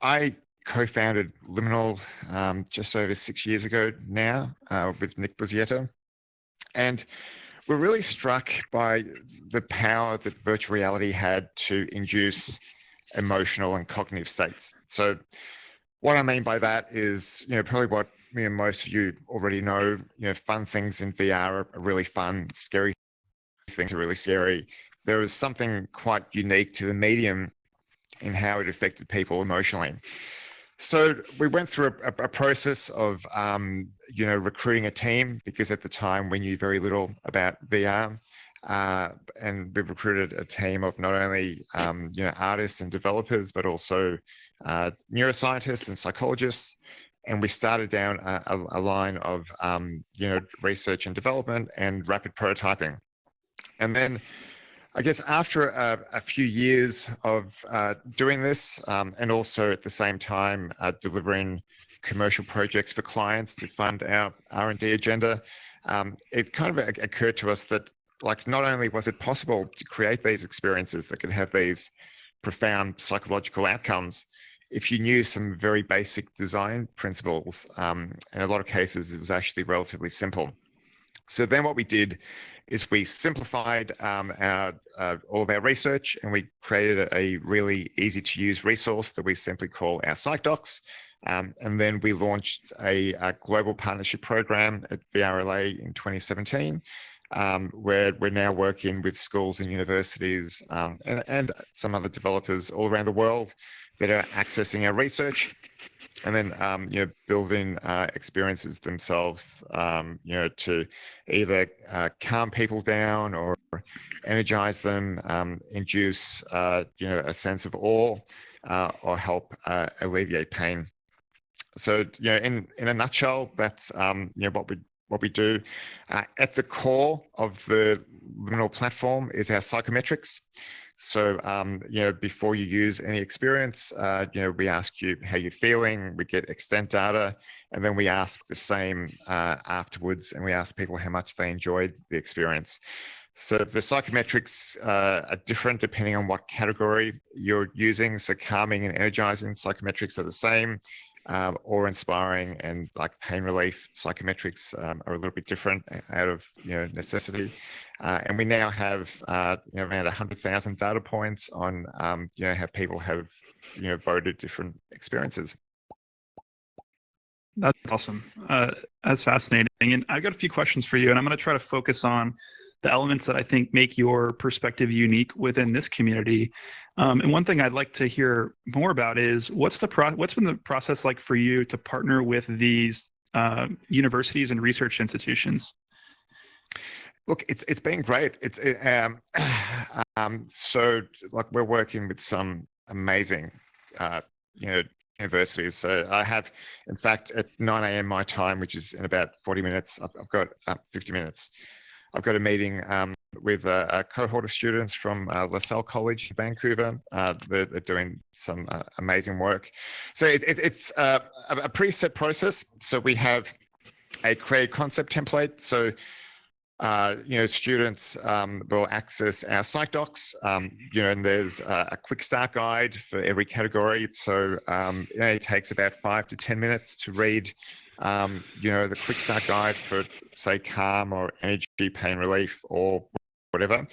I co-founded Liminal just over 6 years ago now with Nick Buzzietta. And we're really struck by the power that virtual reality had to induce emotional and cognitive states. So what I mean by that is, probably what me and most of you already know, fun things in VR are really fun, scary things are really scary. There was something quite unique to the medium in how it affected people emotionally. So we went through a process of, recruiting a team, because at the time we knew very little about VR. And we've recruited a team of not only, artists and developers, but also neuroscientists and psychologists. And we started down a line of, research and development and rapid prototyping. And then I guess after a few years of doing this, and also at the same time delivering commercial projects for clients to fund our R&D agenda, it kind of occurred to us that, not only was it possible to create these experiences that could have these profound psychological outcomes, if you knew some very basic design principles, in a lot of cases, it was actually relatively simple. So then what we did is we simplified all of our research, and we created a really easy to use resource that we simply call our Psych Docs. And then we launched a global partnership program at VRLA in 2017, where we're now working with schools and universities and some other developers all around the world that are accessing our research, and then building experiences themselves, to either calm people down or energize them, induce a sense of awe, or help alleviate pain. So in a nutshell, that's what we do. At the core of the Liminal platform is our psychometrics. So, before you use any experience, we ask you how you're feeling, we get extent data, and then we ask the same afterwards, and we ask people how much they enjoyed the experience. So the psychometrics are different depending on what category you're using. So calming and energizing psychometrics are the same, or inspiring and pain relief psychometrics are a little bit different out of necessity. And we now have around 100,000 data points on how people have voted different experiences. That's awesome. That's fascinating. And I've got a few questions for you, and I'm going to try to focus on the elements that I think make your perspective unique within this community. And one thing I'd like to hear more about is what's been the process like for you to partner with these universities and research institutions? Look, it's been great. So we're working with some amazing universities. So I have, in fact, at 9 a.m. my time, which is in about 40 minutes, I've got 50 minutes. I've got a meeting with a cohort of students from LaSalle College in Vancouver. They're doing some amazing work. So it's a preset process. So we have a create concept template. So students will access our Psych Docs, and there's a quick start guide for every category. So it takes about 5 to 10 minutes to read the quick start guide for, say, calm or energy, pain relief, or whatever.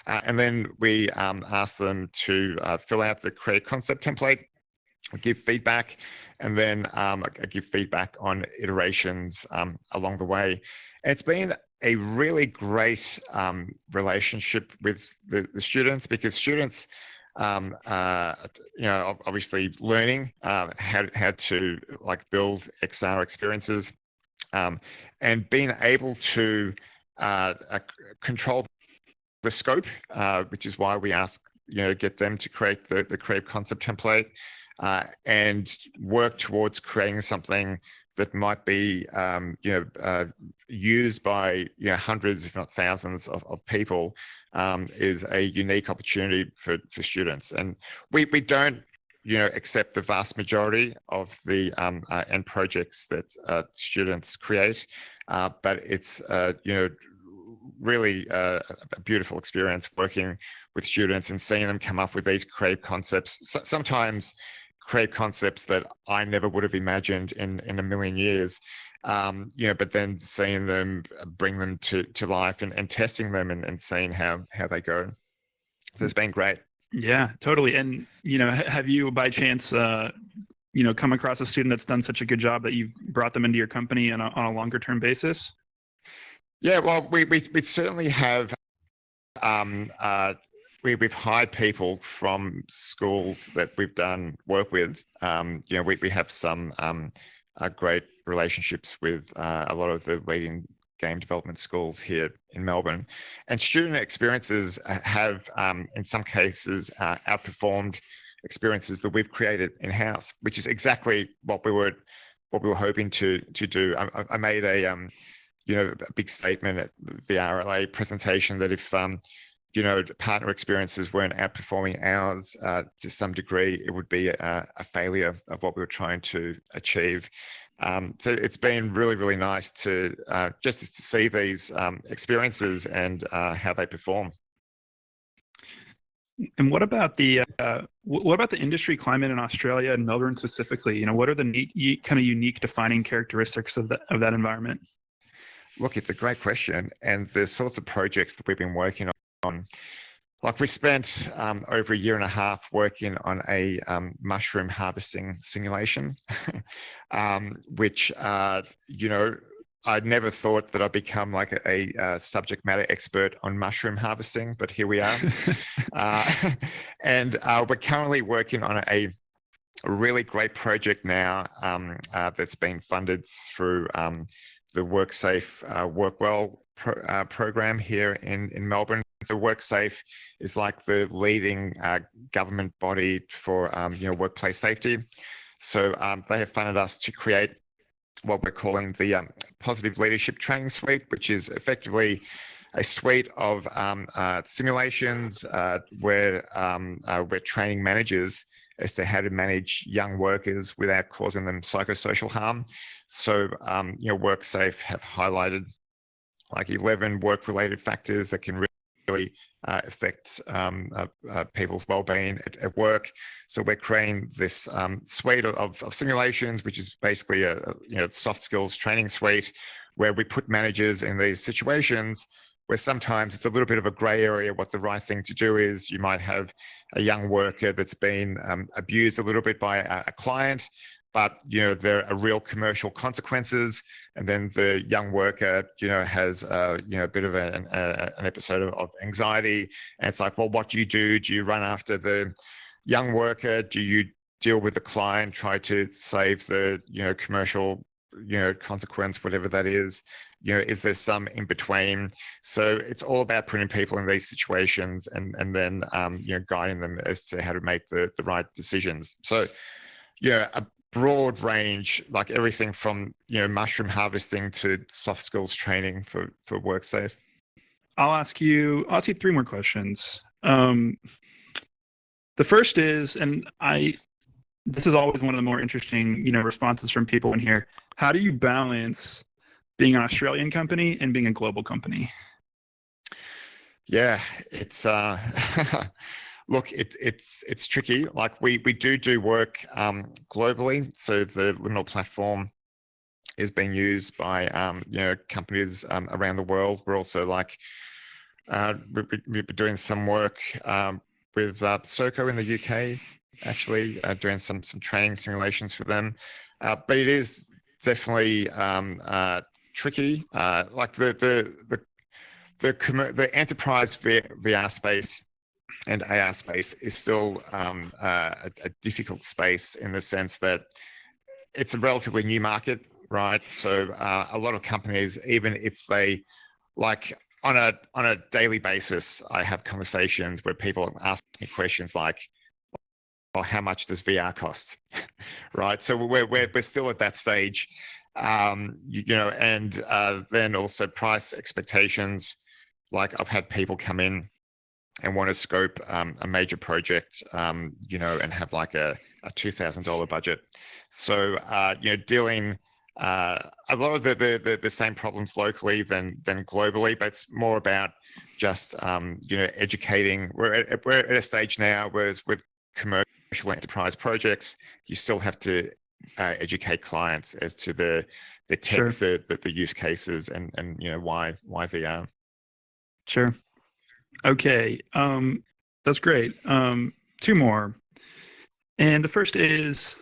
And then we ask them to fill out the create concept template, give feedback, and then give feedback on iterations along the way. And it's been a really great relationship with the students, because students obviously learning how to build XR experiences, and being able to control the scope, which is why we ask get them to create the create concept template, and work towards creating something that might be used by hundreds, if not thousands, of people, is a unique opportunity for students. And we don't accept the vast majority of the end projects that students create, but it's really a beautiful experience working with students and seeing them come up with these creative concepts. Sometimes create concepts that I never would have imagined in a million years. But then seeing them bring them to life and testing them and seeing how they go. So it's been great. Yeah, totally. And, have you by chance, come across a student that's done such a good job that you've brought them into your company on a longer term basis? Yeah, well, we certainly have. We've hired people from schools that we've done work with. We have some great relationships with a lot of the leading game development schools here in Melbourne, and student experiences have, in some cases, outperformed experiences that we've created in house, which is exactly what we were hoping to do. I made a big statement at the RLA presentation that if partner experiences weren't outperforming ours to some degree, it would be a failure of what we were trying to achieve. So it's been really, really nice to just to see these experiences and how they perform. And what about the industry climate in Australia and Melbourne specifically? What are the kind of unique defining characteristics of that environment? Look, it's a great question, and the sorts of projects that we've been working on. Like we spent over a year and a half working on a mushroom harvesting simulation, which I never thought that I'd become like a subject matter expert on mushroom harvesting, but here we are. And we're currently working on a really great project now that's been funded through the WorkSafe Work Well program here in Melbourne. So WorkSafe is like the leading government body for workplace safety. So they have funded us to create what we're calling the Positive Leadership Training Suite, which is effectively a suite of simulations where we're training managers as to how to manage young workers without causing them psychosocial harm. So WorkSafe have highlighted like 11 work-related factors that can really affect people's well-being at work. So we're creating this suite of simulations, which is basically a soft skills training suite, where we put managers in these situations where sometimes it's a little bit of a gray area what the right thing to do is. You might have a young worker that's been abused a little bit by a client, but there are real commercial consequences, and then the young worker has a bit of an episode of anxiety, and it's like, well, what do you do? Do you run after the young worker? Do you deal with the client, try to save the commercial consequence, whatever that is? Is there some in between? So it's all about putting people in these situations and then guiding them as to how to make the right decisions. So a broad range, like everything from mushroom harvesting to soft skills training for WorkSafe. I'll ask you 3 more questions. The first is, and this is always one of the more interesting responses from people in here. How do you balance being an Australian company and being a global company? Yeah, it's look, it's tricky. Like we do work globally. So the Liminal platform is being used by companies around the world. We're also like we've been doing some work with SOCO in the UK, actually doing some training simulations for them. But it is definitely tricky. Like the enterprise VR space and AR space is still a difficult space in the sense that it's a relatively new market, right? So a lot of companies, even if they like on a daily basis, I have conversations where people ask me questions like, well, how much does VR cost? Right. So we're still at that stage, and then also price expectations. Like I've had people come in and want to scope a major project, and have like a $2,000 budget. So dealing a lot of the same problems locally than globally, but it's more about just educating. We're at a stage now where with commercial enterprise projects, you still have to educate clients as to the tech, Sure. the use cases, and why VR. Sure. Okay. That's great. Two more. And the first is,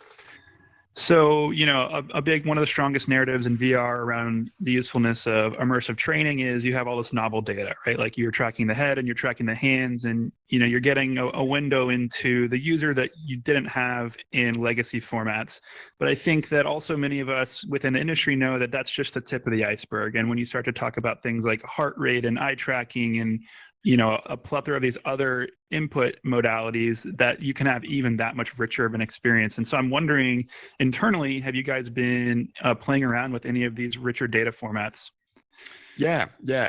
so, a big one of the strongest narratives in VR around the usefulness of immersive training is you have all this novel data, right? Like you're tracking the head and you're tracking the hands, and you're getting a window into the user that you didn't have in legacy formats. But I think that also many of us within the industry know that that's just the tip of the iceberg. And when you start to talk about things like heart rate and eye tracking and a plethora of these other input modalities, that you can have even that much richer of an experience. And so I'm wondering, internally, have you guys been playing around with any of these richer data formats? Yeah,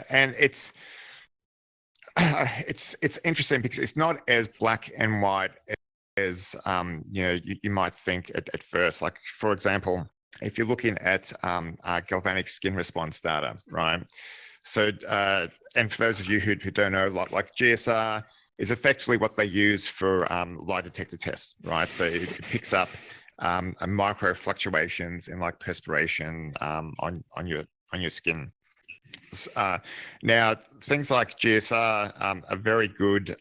and it's interesting because it's not as black and white as you might think at first. Like, for example, if you're looking at galvanic skin response data, right? So, and for those of you who don't know, like GSR is effectively what they use for lie detector tests, right? So it picks up micro fluctuations in like perspiration on your skin. Now, things like GSR are very good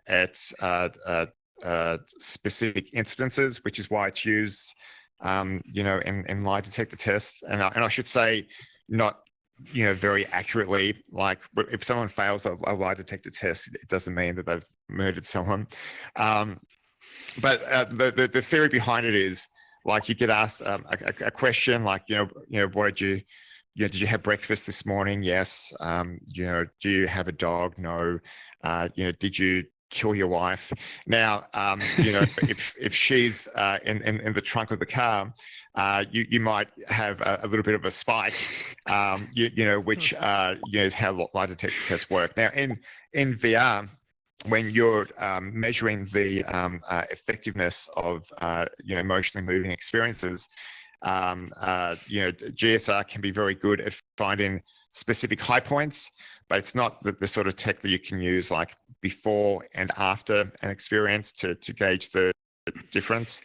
at specific instances, which is why it's used, in lie detector tests. And I should say, not very accurately. Like if someone fails a lie detector test, it doesn't mean that they've murdered someone. But the theory behind it is, like, you get asked a question like, what did you have breakfast this morning? Yes. Do you have a dog? No. Did you kill your wife? Now, if she's in the trunk of the car, you might have a little bit of a spike, which is how lie detector tests work. Now, in VR, when you're measuring the effectiveness of emotionally moving experiences, GSR can be very good at finding specific high points, but it's not the sort of tech that you can use like before and after an experience to gauge the difference.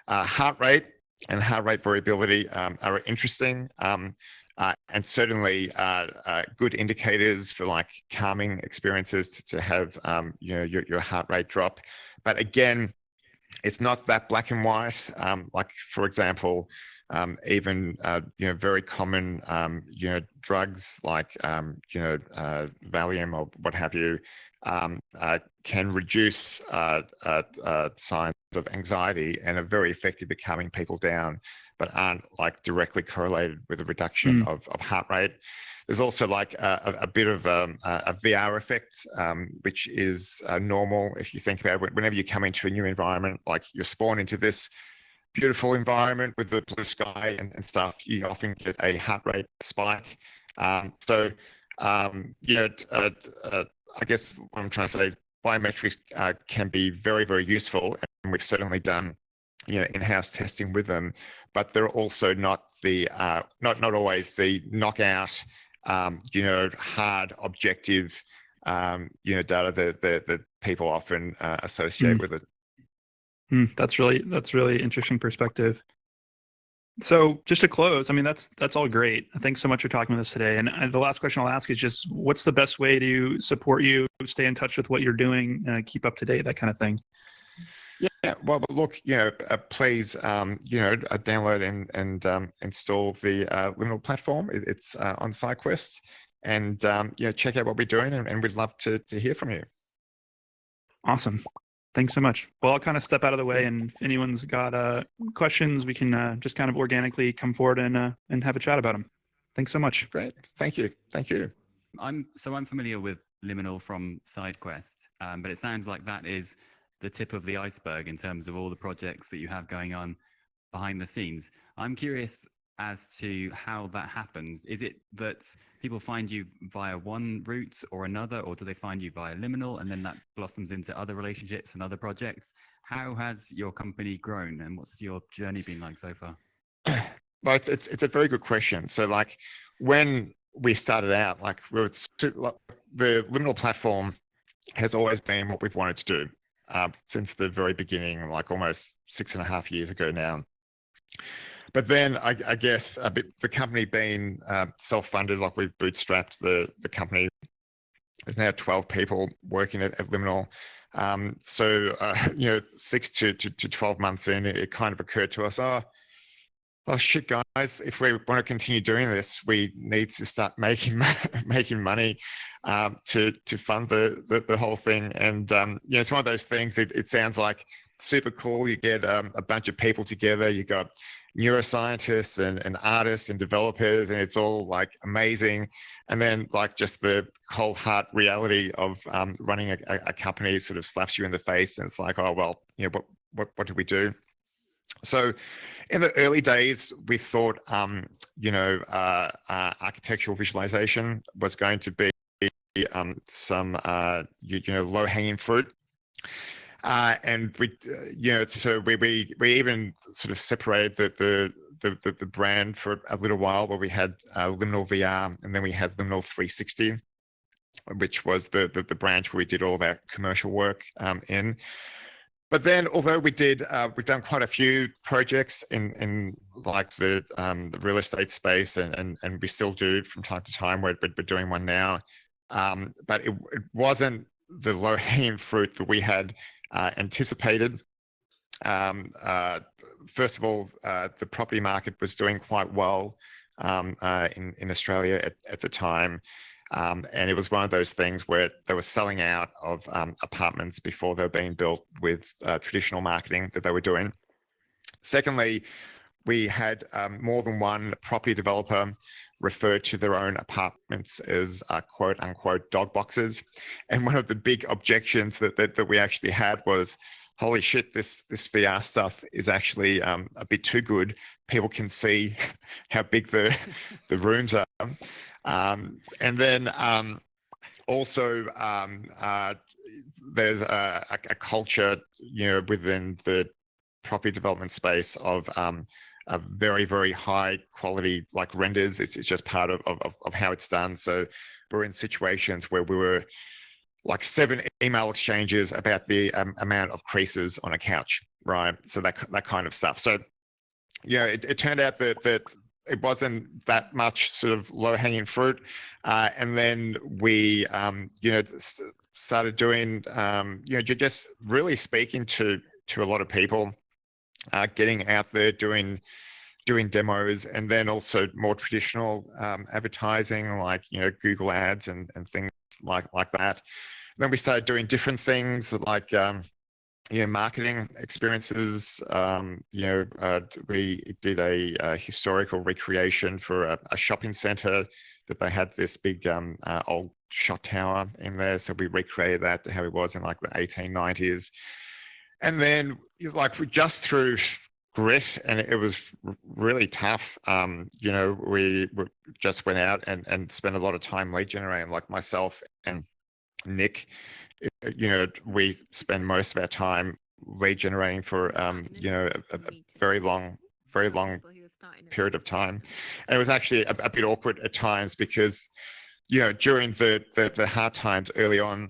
Heart rate and heart rate variability are interesting, and certainly good indicators for like calming experiences to have your heart rate drop. But again, it's not that black and white. Like, for example, even very common drugs like Valium or what have you can reduce signs of anxiety and are very effective at calming people down, but aren't like directly correlated with a reduction of heart rate. There's also like a bit of a VR effect, which is normal if you think about it. Whenever you come into a new environment, like you're spawned into this beautiful environment with the blue sky and stuff, you often get a heart rate spike. I guess what I'm trying to say is biometrics can be very, very useful, and we've certainly done in-house testing with them, but they're also not the not always the knockout hard objective data that people often associate with it. That's really interesting perspective. So just to close, I mean, that's all great. Thanks so much for talking with us today. And the last question I'll ask is just, what's the best way to support you, stay in touch with what you're doing, keep up to date, that kind of thing? Yeah, well, but look, please, download and install the Liminal platform. It's on SideQuest, and check out what we're doing, and we'd love to hear from you. Awesome. Thanks so much. Well, I'll kind of step out of the way, and if anyone's got questions, we can just kind of organically come forward and have a chat about them. Thanks so much. Great. Thank you. I'm familiar with Liminal from SideQuest, but it sounds like that is the tip of the iceberg in terms of all the projects that you have going on behind the scenes. I'm curious as to how that happens. Is it that people find you via one route or another, or do they find you via Liminal and then that blossoms into other relationships and other projects? How has your company grown, and what's your journey been like so far? Well, it's a very good question. So, like, when we started out, like, the Liminal platform has always been what we've wanted to do. since the very beginning, like almost 6.5 years ago now. But then I guess the company being self-funded, like we've bootstrapped the company. There's now 12 people working at Liminal. So 6 to 12 months in, it kind of occurred to us, oh shit, guys! If we want to continue doing this, we need to start making money to fund the whole thing. And it's one of those things. It sounds like super cool. You get a bunch of people together. You got neuroscientists and artists and developers, and it's all like amazing. And then like just the cold hard reality of running a company sort of slaps you in the face, and it's like, oh well, what do we do? So in the early days, we thought, architectural visualization was going to be some, low-hanging fruit. And we even sort of separated the brand for a little while, where we had Liminal VR, and then we had Liminal 360, which was the branch where we did all of our commercial work in. But then, although we've done quite a few projects in like the real estate space, and we still do from time to time. We're doing one now, but it wasn't the low-hanging fruit that we had anticipated. First of all, the property market was doing quite well in Australia at the time. And it was one of those things where they were selling out of apartments before they were being built with traditional marketing that they were doing. Secondly, we had more than one property developer refer to their own apartments as quote unquote dog boxes. And one of the big objections that we actually had was, holy shit, this VR stuff is actually a bit too good. People can see how big the rooms are. And then also there's a culture, within the property development space of a very, very high quality like renders. It's just part of how it's done. So we're in situations where we were like 7 email exchanges about the amount of creases on a couch, right? So that kind of stuff. So it turned out that it wasn't that much sort of low-hanging fruit, and then we started doing just really speaking to a lot of people, getting out there doing demos, and then also more traditional advertising like Google ads and things like that. Then we started doing different things like marketing experiences. We did a historical recreation for a shopping center that they had this big old shot tower in there. So we recreated that to how it was in like the 1890s. And then like just through grit, and it was really tough. We just went out and spent a lot of time lead generating, like myself and Nick. We spend most of our time lead generating for a very long period of time. And it was actually a bit awkward at times because during the hard times early on,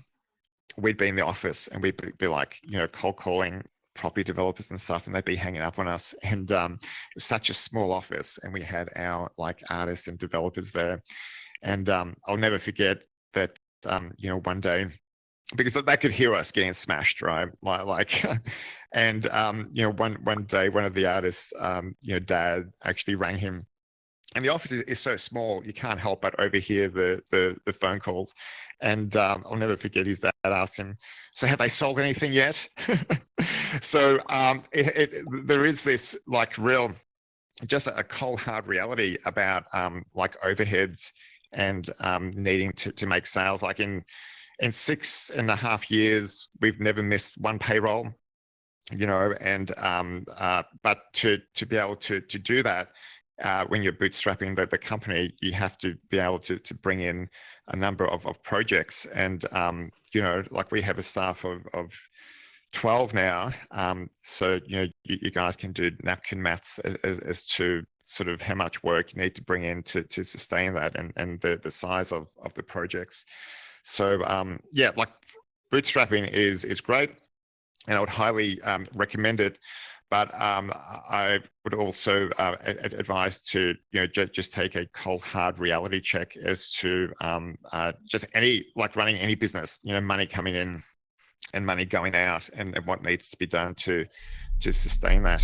we'd be in the office and we'd be like cold calling property developers and stuff, and they'd be hanging up on us. And it was such a small office, and we had our like artists and developers there. And I'll never forget that one day, because they could hear us getting smashed, right? And one day, one of the artists, dad actually rang him, and the office is so small you can't help but overhear the phone calls. And I'll never forget, his dad asked him, so have they sold anything yet? So there is this like real, just a cold hard reality about like overheads and needing to make sales. Like in 6.5 years, we've never missed one payroll, and but to be able to do that, when you're bootstrapping the company, you have to be able to bring in a number of projects. And like we have a staff of 12 now. So you guys can do napkin maths as to sort of how much work you need to bring in to sustain that, and the size of the projects. So like bootstrapping is great. and I would highly recommend it. But I would also advise to just take a cold hard reality check as to just like running any business, money coming in and money going out, and what needs to be done to sustain that.